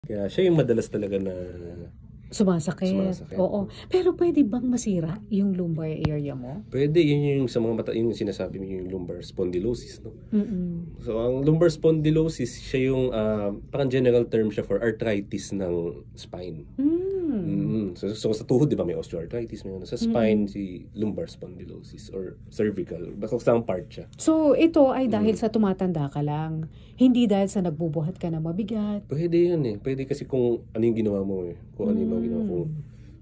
Kaya siya yung madalas talaga na Sumasakit. Oo. Pero pwede bang masira yung lumbar area mo? Pwede, yun yung sa mga mata, yung sinasabi mo yung lumbar spondylosis, no? Mm. So, ang lumbar spondylosis, siya yung, parang general term siya for arthritis ng spine. So sa tuhod, di ba, may osteoarthritis, may ano. Sa spine, si lumbar spondylosis or cervical. Basta ang part siya. So, ito ay dahil sa tumatanda ka lang. Hindi dahil sa nagbubuhat ka na mabigat. Pwede yun eh. Pwede kasi kung ano yung ginawa mo eh. Kung ano yung mga ginawa. Kung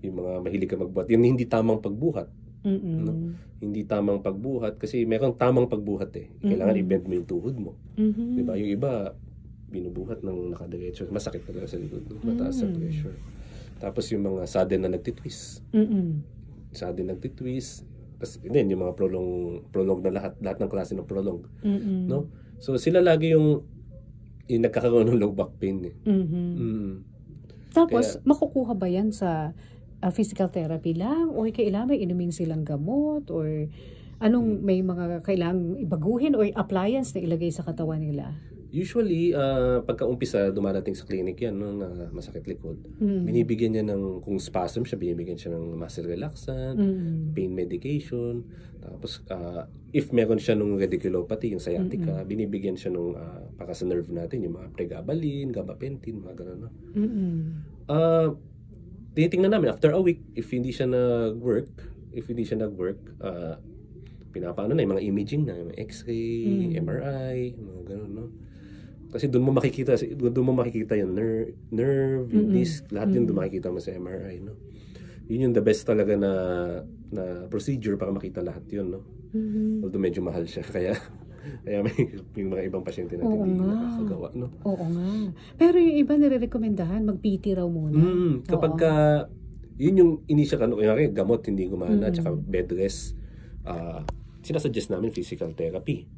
yung mga mahilig ka magbuhat. Yung hindi tamang pagbuhat. No? Hindi tamang pagbuhat. Kasi merong tamang pagbuhat eh. Kailangan i-bend mo yung tuhod mo. Diba? Yung iba, binubuhat ng nakadiretso. Masakit talaga sa likod. No? Mataas sa pressure. Tapos yung mga sudden na nagtitwist. Sudden nagtitwist. Tapos yun, yung mga prolong na lahat ng klase ng prolong. No? So sila lagi yung nagkakaroon ng low back pain eh. Tapos, makukuha ba yan sa physical therapy lang? O kailangan may inumin silang gamot? Or anong may mga kailangang ibaguhin o appliance na ilagay sa katawan nila? Usually, pagka-umpisa, dumarating sa clinic yan, no, na masakit likod. Binibigyan niya ng, kung spasm siya, binibigyan siya ng muscle relaxant, pain medication. Tapos, if meron siya nung radiculopathy, yung sciatica, binibigyan siya nung, para sa nerve natin, yung mga pregabalin, gabapentin, mga gano'n. No? Tinitingnan namin, after a week, if hindi siya nag-work, pinapaano na yung mga imaging na, yung x-ray, MRI, mga gano'n, no? Kasi doon mo makikita yung nerve, yung disc, lahat yun doon makikita mo sa MRI, no? Yun yung the best talaga na procedure para makita lahat yun, no? Although medyo mahal siya, kaya may mga ibang pasyente natin hindi nakakagawa, no? Oo nga. Pero yung iba nire-recomendahan, mag-PT raw muna. Kapag yun yung initial, gamot hindi gumana, tsaka bed rest, sinasuggest namin physical therapy.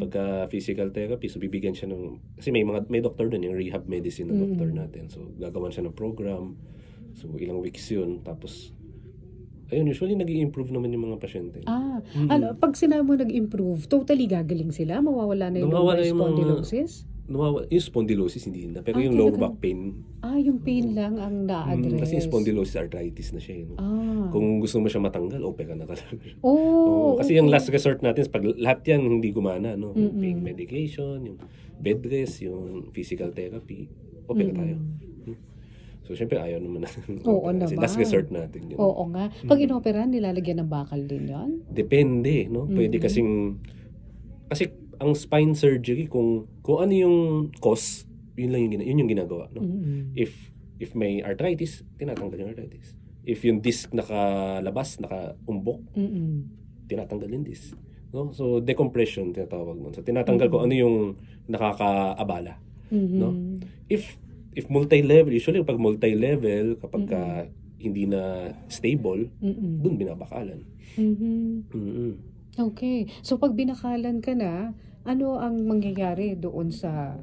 Pagka physical therapy, so bibigyan siya ng, kasi may doctor doon, yung rehab medicine na doctor natin. So gagawan siya ng program. So ilang weeks yun. Tapos, ayun, usually nag-i-improve naman yung mga pasyente. Pag sinabi mo nag-improve, totally gagaling sila? Mawawala na yung lumbar spondylosis? Yung spondylosis hindi na, pero yung lower back pain. Yung pain lang ang na-address. Kasi yung spondylosis arthritis na siya. No? Kung gusto mo siya matanggal, opera na talaga. Kasi yung last resort natin, pag lahat yan hindi gumana, no? Pain medication, yung bed rest, yung physical therapy, opera tayo. So, syempre, ayaw naman natin. Oo naman. Last resort natin yun. Oo nga. Pag inoperan, nilalagyan ng bakal din yan? Depende, no? Pwede kasi ang spine surgery, kung ano yung cause, yun yung ginagawa, no? If may arthritis, tinatanggal yung arthritis. If yung disc nakalabas, nakaumbok, tinatanggal yung disc. No? So, decompression, tinatawag nun. So, tinatanggal ko ano yung nakakaabala. No? If multi-level, usually pag multi-level, kapag hindi na stable, dun binabakalan. Okay. So, pag binakalan ka na, ano ang mangyayari doon sa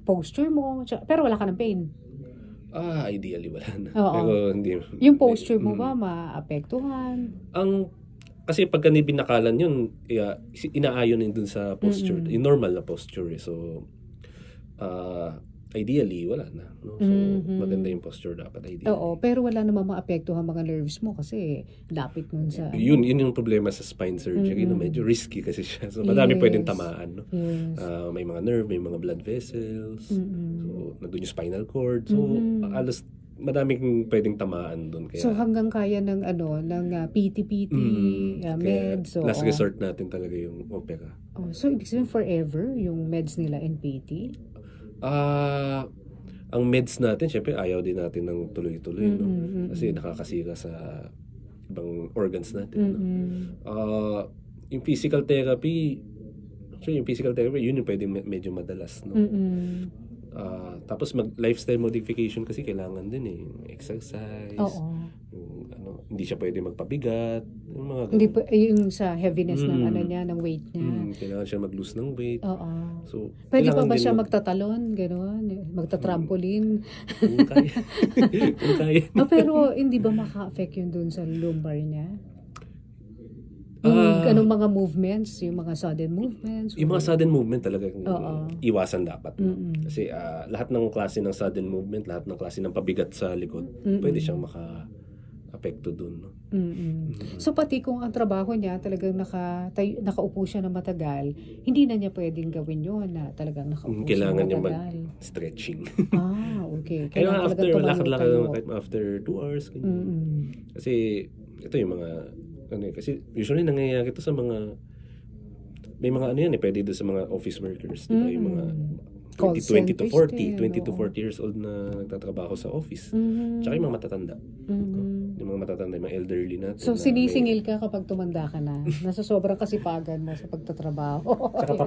posture mo? Pero wala ka ng pain? Ideally wala na. Pero hindi. Yung posture mo ba maapektuhan? Kasi pagka binakalan yun, inaayon yun dun sa posture. Yung normal na posture. So, ideally, wala na. No? So, maganda yung posture dapat ideally. Oo, pero wala namang maapektuhan mga nerves mo kasi lapit nun sa... Yun yung problema sa spine surgery. No? Medyo risky kasi siya. So, madami pwedeng tamaan. No? May mga nerve, may mga blood vessels. So, nandun yung spinal cord. So, alas madaming pwedeng tamaan doon. So, hanggang kaya ng PT, meds. Last resort natin talaga yung opera. So, ibig sabihin forever yung meds nila and PT? Ang meds natin, syempre ayaw din natin ng tuloy-tuloy, no? Kasi nakakasira sa ibang organs natin. No? Yung physical therapy, yun yung pwede medyo madalas, no? Tapos lifestyle modification kasi kailangan din eh. Exercise. Hindi siya pwede magpabigat. Yung sa heaviness ng niya, ng weight niya. Kailangan siya mag-lose ng weight. So, pwede pa ba siya magtatalon? Gano'n? Magta-trampoline? Kung kaya. Pero hindi ba maka-affect yun dun sa lumbar niya? Anong mga movements, yung mga sudden movements? Yung mga sudden movement talaga Oo. iwasan dapat. No? Kasi lahat ng klase ng sudden movement, lahat ng klase ng pabigat sa likod, pwede siyang maka-apekto dun. No? So pati kung ang trabaho niya talagang nakaupo siya na matagal, hindi na niya pwedeng gawin yun na talagang nakaupo Kailangan siya niya matagal. mag-stretching. Okay. Kaya after, talagang lakad-lakad tumayo-tayo. kahit after 2 hours. Kasi ito yung mga, kasi usually nangyayari ito sa mga, may mga ano yan pwede doon sa mga office workers. Diba? Yung mga Call 20 to 40, centers 20 to din, 40 years old na nagtatrabaho sa office. Tsaka yung mga matatanda. Yung mga matatanda, yung mga elderly natin. So na sinisingil ka kapag tumanda ka na. Nasa sobrang kasipagan mo sa pagtatrabaho. Tsaka papasok